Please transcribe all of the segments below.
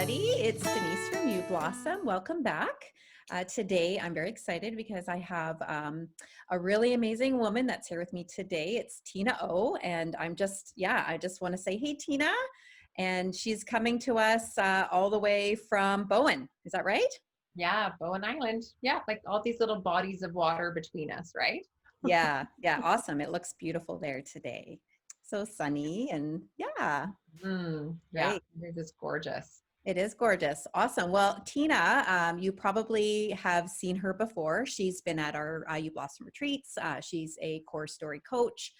everybody. It's Denise from You Blossom. Welcome back. Today, I'm very excited because I have a really amazing woman that's here with me today. It's Tina O, and I just want to say, hey, Tina. And she's coming to us all the way from Bowen. Is that right? Yeah, Bowen Island. Yeah, like all these little bodies of water between us, right? Yeah, awesome. It looks beautiful there today. So sunny and Yeah, great. it is gorgeous. It is gorgeous. Awesome. Well, Tina, you probably have seen her before. She's been at our You Blossom retreats. She's a core story coach.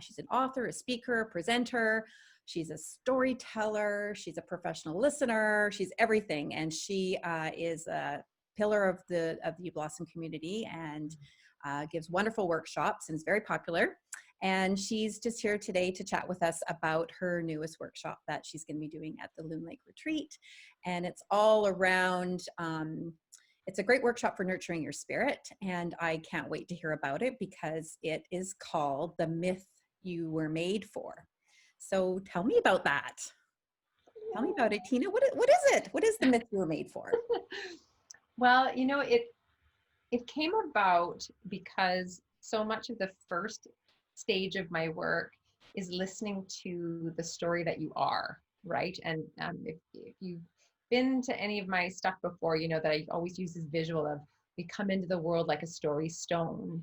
She's an author, a speaker, a presenter. She's a storyteller. She's a professional listener. She's everything. And she is a pillar of the You Blossom community and gives wonderful workshops and is very popular. And she's just here today to chat with us about her newest workshop that she's going to be doing at the Loon Lake Retreat. And it's all around, it's a great workshop for nurturing your spirit. And I can't wait to hear about it because it is called The Myth You Were Made For. So tell me about that. Tell me about it, Tina. What is it? What is the myth you were made for? Well, it came about because so much of the first stage of my work is listening to the story that you are, right? And if you've been to any of my stuff before, you know that I always use this visual of we come into the world like a story stone.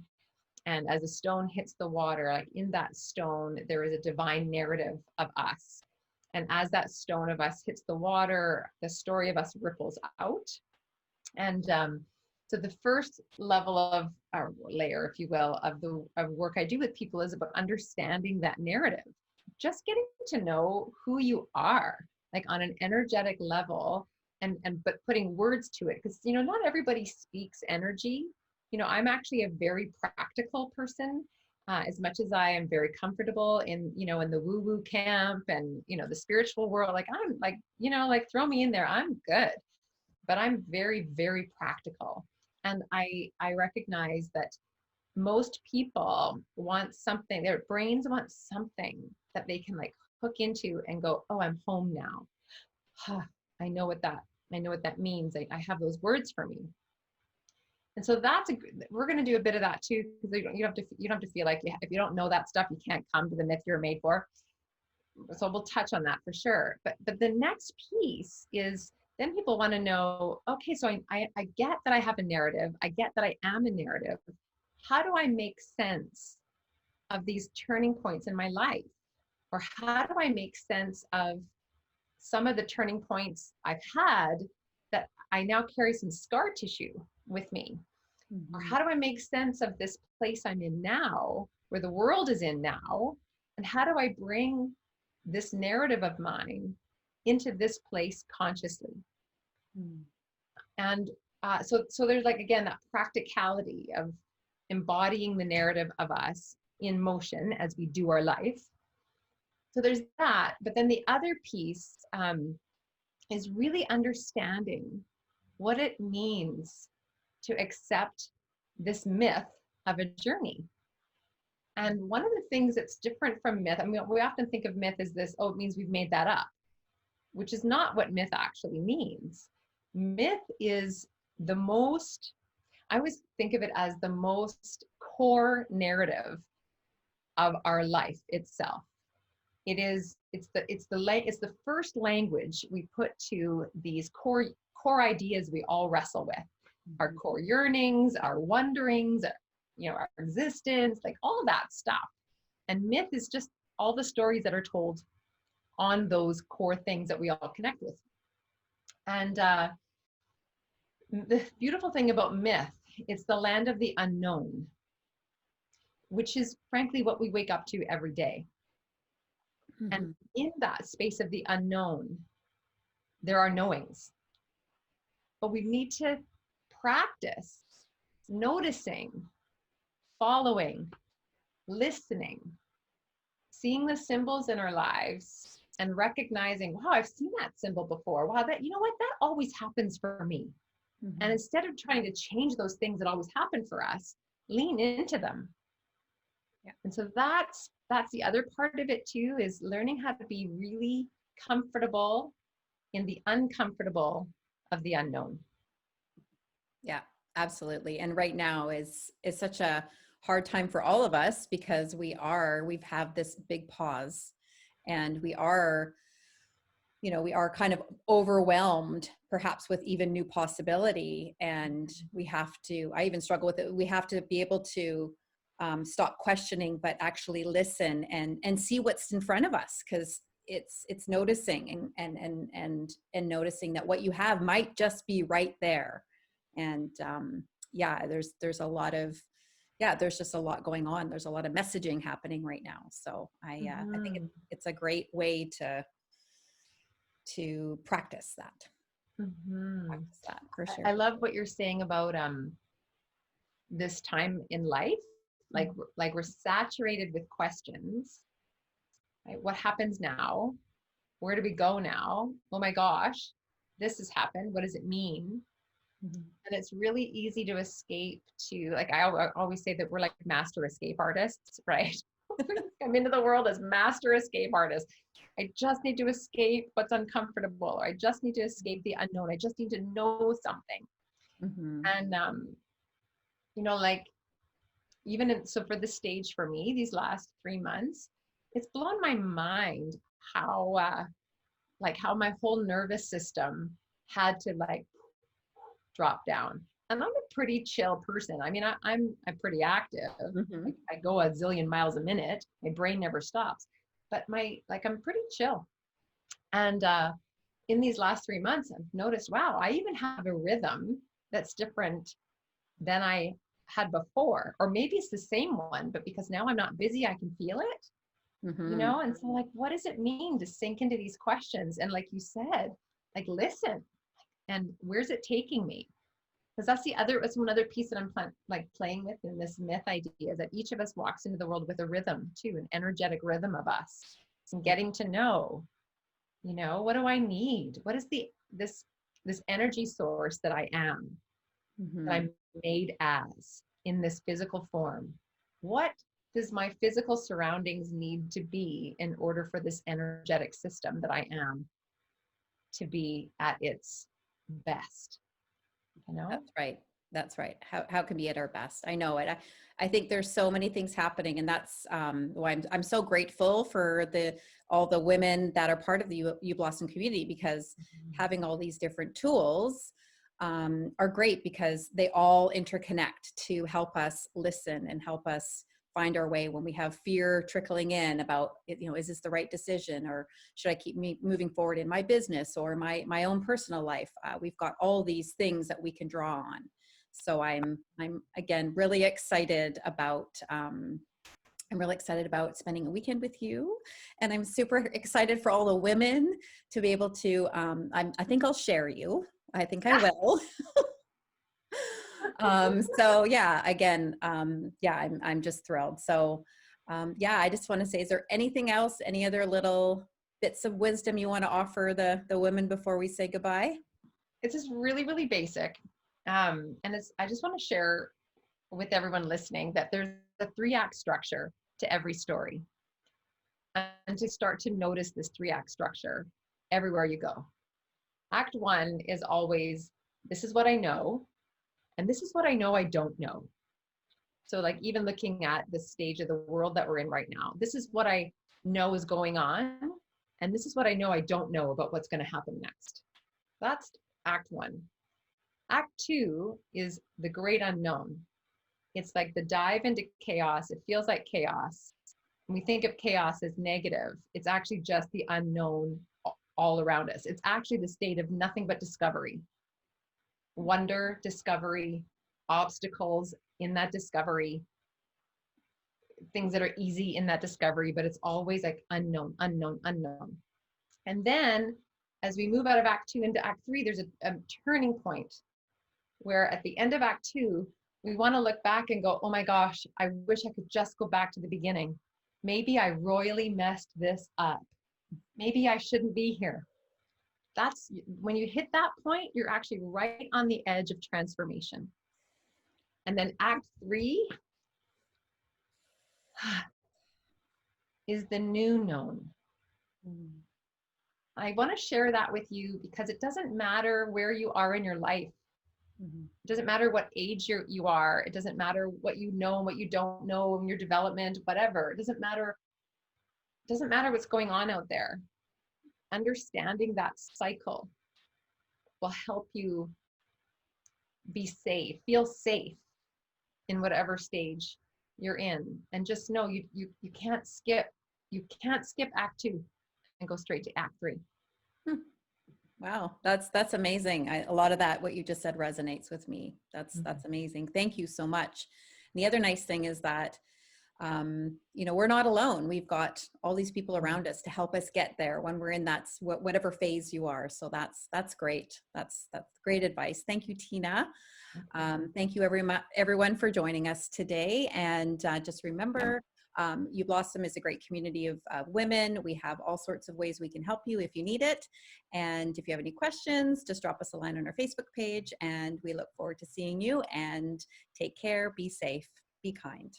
And as a stone hits the water, like in that stone, there is a divine narrative of us. And as that stone of us hits the water, the story of us ripples out. And so the first level of or layer, if you will, of work I do with people is about understanding that narrative, just getting to know who you are, like on an energetic level, and but putting words to it, because not everybody speaks energy. I'm actually a very practical person. As much as I am very comfortable in the woo woo camp and the spiritual world, like I'm like throw me in there, I'm good, but I'm very, very practical. And I recognize that most people want something, their brains want something that they can like hook into and go, oh, I'm home now. I know what that means. I have those words for me. And so we're going to do a bit of that too, because you don't have to feel like if you don't know that stuff, you can't come to the myth you're made for. So we'll touch on that for sure. But the next piece is then people want to know, okay, so I get that I have a narrative. I get that I am a narrative. How do I make sense of these turning points in my life? Or how do I make sense of some of the turning points I've had that I now carry some scar tissue with me? Or how do I make sense of this place I'm in now, where the world is in now? And how do I bring this narrative of mine into this place consciously? And so there's like, again, that practicality of embodying the narrative of us in motion as we do our life. So there's that. But then the other piece is really understanding what it means to accept this myth of a journey. And one of the things that's different from myth, I mean, we often think of myth as this, oh, it means we've made that up, which is not what myth actually means. Myth is I always think of it as the most core narrative of our life itself. It's the first language we put to these core ideas we all wrestle with, our core yearnings, our wonderings, our existence, like all that stuff. And myth is just all the stories that are told on those core things that we all connect with. And the beautiful thing about myth, it's the land of the unknown, which is frankly what we wake up to every day. And in that space of the unknown, there are knowings. But we need to practice noticing, following, listening, seeing the symbols in our lives and recognizing, wow, I've seen that symbol before. Wow, that always happens for me. And instead of trying to change those things that always happen for us, lean into them. Yeah. And so that's the other part of it too, is learning how to be really comfortable in the uncomfortable of the unknown. Yeah, absolutely. And right now is such a hard time for all of us because we've have this big pause, and we are kind of overwhelmed perhaps with even new possibility, and I even struggle with it. We have to be able to stop questioning, but actually listen and see what's in front of us, because it's noticing and noticing that what you have might just be right there. And yeah, there's a lot of there's just a lot going on. There's a lot of messaging happening right now. So I think Mhm. it's a great way to Mhm. practice that for I sure. love what you're saying about this time in life. Like we're saturated with questions. Right? What happens now? Where do we go now? Oh my gosh, this has happened. What does it mean? Mhm. And it's really easy to escape to, like, I always say that we're like master escape artists, right? We come into the world as master escape artists. I just need to escape what's uncomfortable. Or I just need to escape the unknown. I just need to know something. Mhm. And, like, so for this stage for me, these last 3 months, it's blown my mind how, how my whole nervous system had to like drop down. And I'm a pretty chill person. I mean, I'm pretty active. Mhm. Like I go a zillion miles a minute. My brain never stops. But I'm pretty chill. And in these last 3 months, I've noticed, wow, I even have a rhythm that's different than I had before. Or maybe it's the same one, but because now I'm not busy, I can feel it. Mhm. And so, like, what does it mean to sink into these questions? And like you said, like, listen, and where's it taking me? Because that's one other piece that I'm playing with in this myth idea, that each of us walks into the world with a rhythm too, an energetic rhythm of us, and Yeah. getting to know, what do I need? What is this energy source that I am, that Mhm. I'm made as in this physical form? What does my physical surroundings need to be in order for this energetic system that I am to be at its best? You know? That's right. That's right. How can we be at our best? I know it. I think there's so many things happening, and that's why I'm so grateful for all the women that are part of the U Blossom community, because having all these different tools are great, because they all interconnect to help us listen and help us find our way when we have fear trickling in about, is this the right decision, or should I keep moving forward in my business or my own personal life? We've got all these things that we can draw on. So I'm again really excited about I'm really excited about spending a weekend with you, and I'm super excited for all the women to be able to. I think I'll share you. I think I will. So yeah, again, yeah, I'm just thrilled. So yeah, I just want to say, is there anything else, any other little bits of wisdom you want to offer the women before we say goodbye? It's just really, really basic. And I just want to share with everyone listening that there's a 3-act structure to every story. And to start to notice this 3-act structure everywhere you go. Act 1 is always, this is what I know, and this is what I know I don't know. So, like, even looking at the stage of the world that we're in right now, this is what I know is going on, and this is what I know I don't know about what's going to happen next. That's Act 1. Act 2 is the great unknown. It's like the dive into chaos. It feels like chaos. When we think of chaos as negative, it's actually just the unknown all around us. It's actually the state of nothing but discovery, wonder, discovery, obstacles in that discovery, things that are easy in that discovery, but it's always like unknown, unknown, unknown. And then as we move out of Act 2 into Act 3, there's a turning point where at the end of Act 2, we want to look back and go, oh my gosh, I wish I could just go back to the beginning. Maybe I royally messed this up. Maybe I shouldn't be here. That's when you hit that point, you're actually right on the edge of transformation. And then Act 3 is the new known. Mm. I want to share that with you because it doesn't matter where you are in your life. Mhm. It doesn't matter what age you are. It doesn't matter what you know and what you don't know in your development, whatever. It doesn't matter. It doesn't matter what's going on out there. Understanding that cycle will help you be safe, feel safe in whatever stage you're in. And just know you can't skip act 2 and go straight to act 3. Hmm. Wow, that's amazing. A lot of that, what you just said, resonates with me. Mm-hmm. That's amazing. Thank you so much. And the other nice thing is that we're not alone. We've got all these people around us to help us get there when we're in that whatever phase you are. So that's great. That's great advice. Thank you, Tina. Thank you, everyone, for joining us today. And just remember, You Blossom is a great community of women. We have all sorts of ways we can help you if you need it. And if you have any questions, just drop us a line on our Facebook page. And we look forward to seeing you. And take care, be safe, be kind.